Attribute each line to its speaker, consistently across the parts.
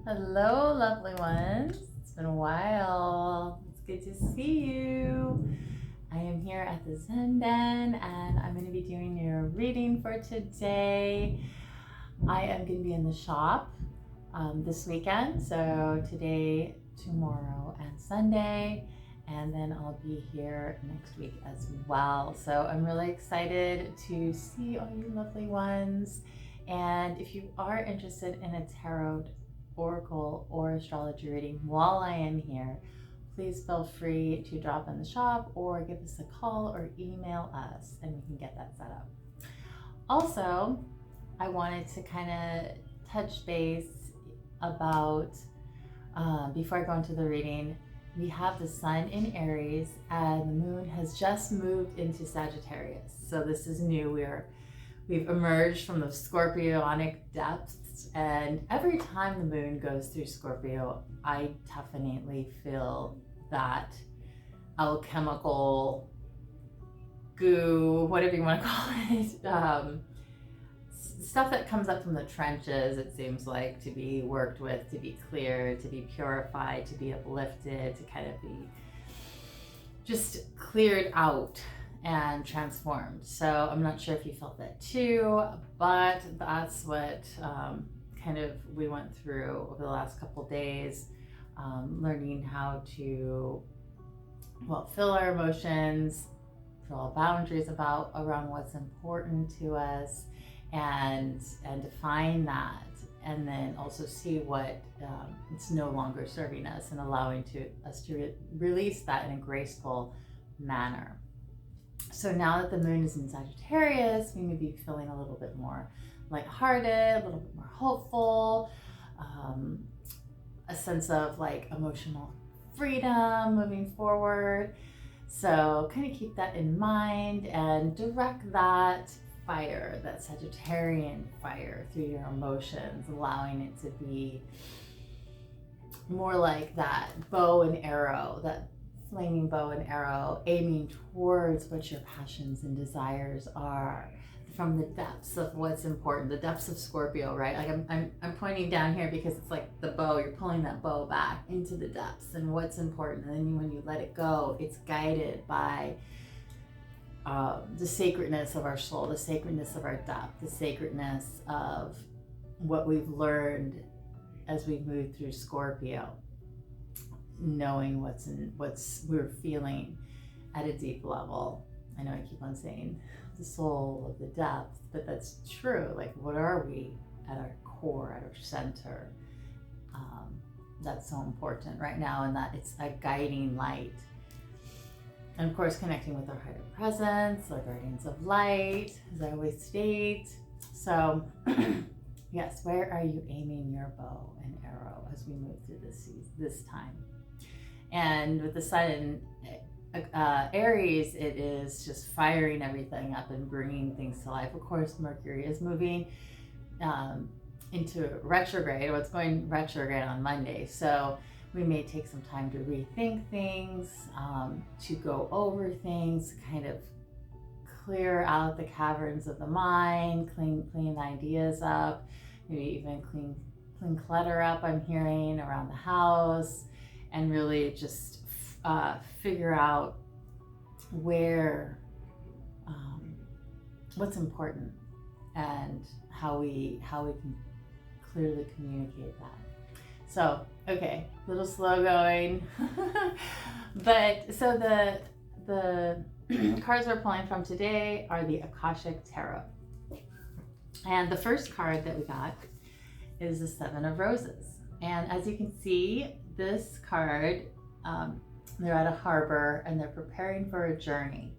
Speaker 1: Hello, lovely ones. It's been a while. It's good to see you. I am here at the Zen Den and I'm going to be doing your reading for today. I am going to be in the shop this weekend, so today, tomorrow, and Sunday, and then I'll be here next week as well. So I'm really excited to see all you lovely ones. And if you are interested in a tarot, oracle, or astrology reading while I am here, please feel free to drop in the shop or give us a call or email us and we can get that set up. Also, I wanted to kind of touch base about, before I go into the reading, we have the sun in Aries and the moon has just moved into Sagittarius. So this is new. We've emerged from the Scorpionic depths, and every time the moon goes through Scorpio, I definitely feel that alchemical goo, whatever you want to call it, stuff that comes up from the trenches, it seems like, to be worked with, to be cleared, to be purified, to be uplifted, to kind of be just cleared out and transformed. So I'm not sure if you felt that too, but that's what kind of we went through over the last couple days, learning how to, well, fill our emotions, draw boundaries around what's important to us, and define that, and then also see what it's no longer serving us and allowing us to release that in a graceful manner. So now that the moon is in Sagittarius, we may be feeling a little bit more lighthearted, a little bit more hopeful, a sense of like emotional freedom moving forward. So kind of keep that in mind and direct that fire, that Sagittarian fire, through your emotions, allowing it to be more like that bow and arrow, that flaming bow and arrow, aiming towards what your passions and desires are from the depths of what's important, the depths of Scorpio, right? Like I'm pointing down here because it's like the bow, you're pulling that bow back into the depths and what's important. And then when you let it go, it's guided by the sacredness of our soul, the sacredness of our depth, the sacredness of what we've learned as we move through Scorpio, knowing what's we're feeling at a deep level. I know I keep on saying the soul of the depth, but that's true. Like, what are we at our core, at our center? That's so important right now, and that it's a guiding light. And of course, connecting with our higher presence, our guardians of light, as I always state. So yes, where are you aiming your bow and arrow as we move through this time? And with the sun in Aries, it is just firing everything up and bringing things to life. Of course, Mercury is moving into retrograde, or it's going retrograde on Monday. So we may take some time to rethink things, to go over things, kind of clear out the caverns of the mind, clean ideas up, maybe even clean clutter up, I'm hearing, around the house, and really just figure out where, what's important and how we can clearly communicate that. So, okay, a little slow going, but so the cards we're pulling from today are the Akashic Tarot. And the first card that we got is the Seven of Roses. And as you can see, this card, they're at a harbor and they're preparing for a journey.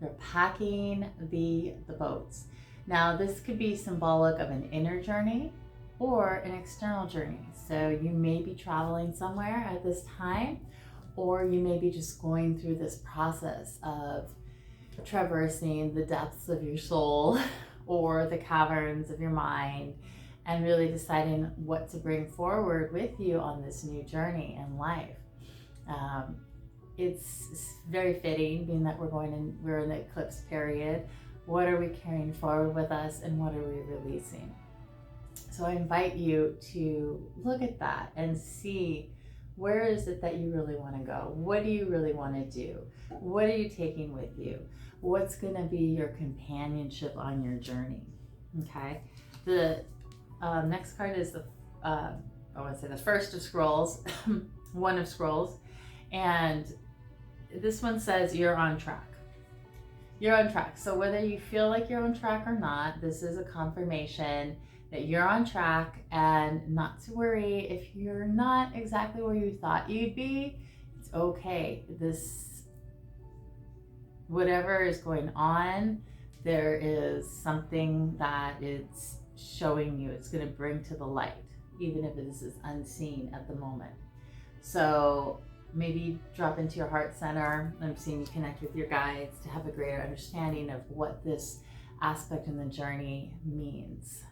Speaker 1: They're packing the boats. Now, this could be symbolic of an inner journey or an external journey. So you may be traveling somewhere at this time, or you may be just going through this process of traversing the depths of your soul or the caverns of your mind, and really deciding what to bring forward with you on this new journey in life. It's very fitting, being that we're in the eclipse period. What are we carrying forward with us, and what are we releasing? So I invite you to look at that and see, where is it that you really want to go? What do you really want to do? What are you taking with you? What's going to be your companionship on your journey? Okay. The next card is I want to say the First of Scrolls, One of Scrolls. And this one says you're on track. You're on track. So whether you feel like you're on track or not, this is a confirmation that you're on track, and not to worry if you're not exactly where you thought you'd be. It's okay. Whatever is going on, there is something that it's showing you. It's going to bring to the light, even if this is unseen at the moment. So maybe drop into your heart center. I'm seeing you connect with your guides to have a greater understanding of what this aspect in the journey means,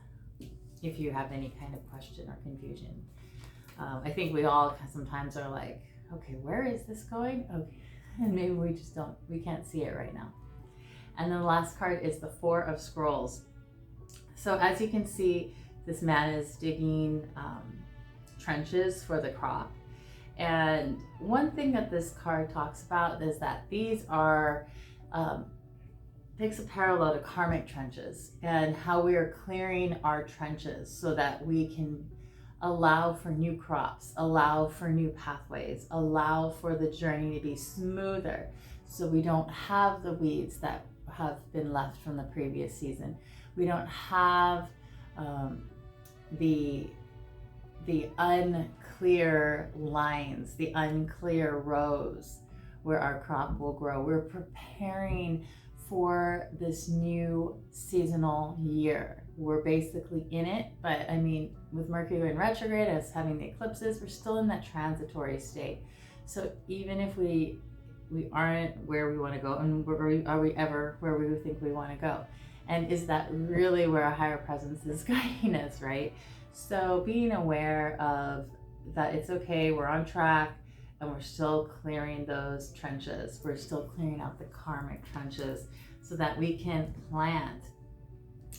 Speaker 1: if you have any kind of question or confusion. I think we all sometimes are like, okay, where is this going? Okay, and maybe we can't see it right now. And then the last card is the Four of Scrolls. So as you can see, this man is digging trenches for the crop. And one thing that this card talks about is that these are, takes a parallel to karmic trenches, and how we are clearing our trenches so that we can allow for new crops, allow for new pathways, allow for the journey to be smoother, so we don't have the weeds that have been left from the previous season. We don't have the unclear lines, the unclear rows where our crop will grow. We're preparing for this new seasonal year. We're basically in it, but I mean, with Mercury in retrograde, us having the eclipses, we're still in that transitory state. So even if we aren't where we want to go, and are we ever where we think we want to go? And is that really where our higher presence is guiding us, right? So being aware of that, it's okay, we're on track, and we're still clearing those trenches. We're still clearing out the karmic trenches so that we can plant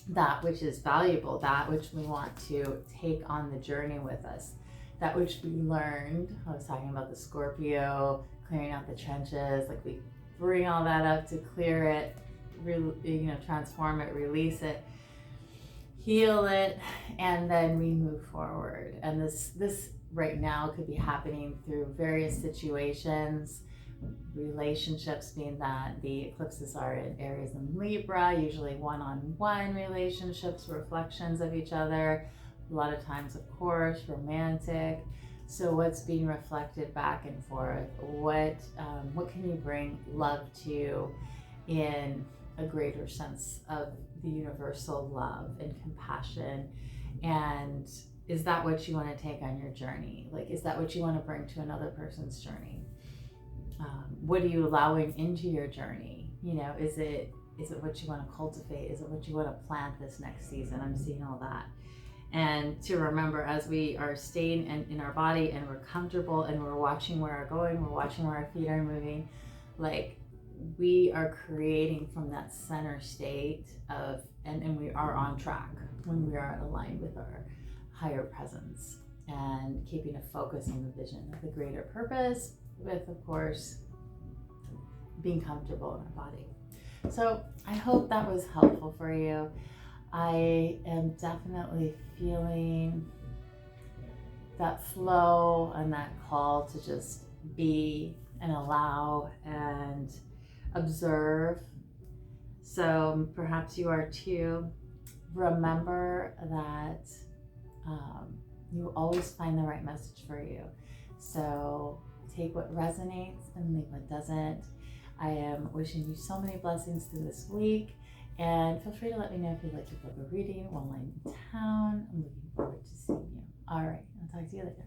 Speaker 1: that which is valuable, that which we want to take on the journey with us, that which we learned. I was talking about the Scorpio, clearing out the trenches, like we bring all that up to clear it, transform it, release it, heal it, and then we move forward. And this right now could be happening through various situations, relationships, being that the eclipses are in Aries and Libra, usually one-on-one relationships, reflections of each other, a lot of times, of course, romantic. So what's being reflected back and forth? What can you bring love to in a greater sense of the universal love and compassion? And is that what you want to take on your journey? Like, is that what you want to bring to another person's journey? What are you allowing into your journey? Is it what you want to cultivate? Is it what you want to plant this next season? I'm seeing all that. And to remember, as we are staying in our body and we're comfortable and we're watching where we're going, we're watching where our feet are moving, like we are creating from that center state of, and we are on track when we are aligned with our higher presence and keeping a focus on the vision of the greater purpose with, of course, being comfortable in our body. So I hope that was helpful for you. I am definitely feeling that flow and that call to just be and allow and observe. So perhaps you are too. Remember that you always find the right message for you. So take what resonates and leave what doesn't. I am wishing you so many blessings through this week, and feel free to let me know if you'd like to book a reading while I'm in town. I'm looking forward to seeing you. All right, I'll talk to you later.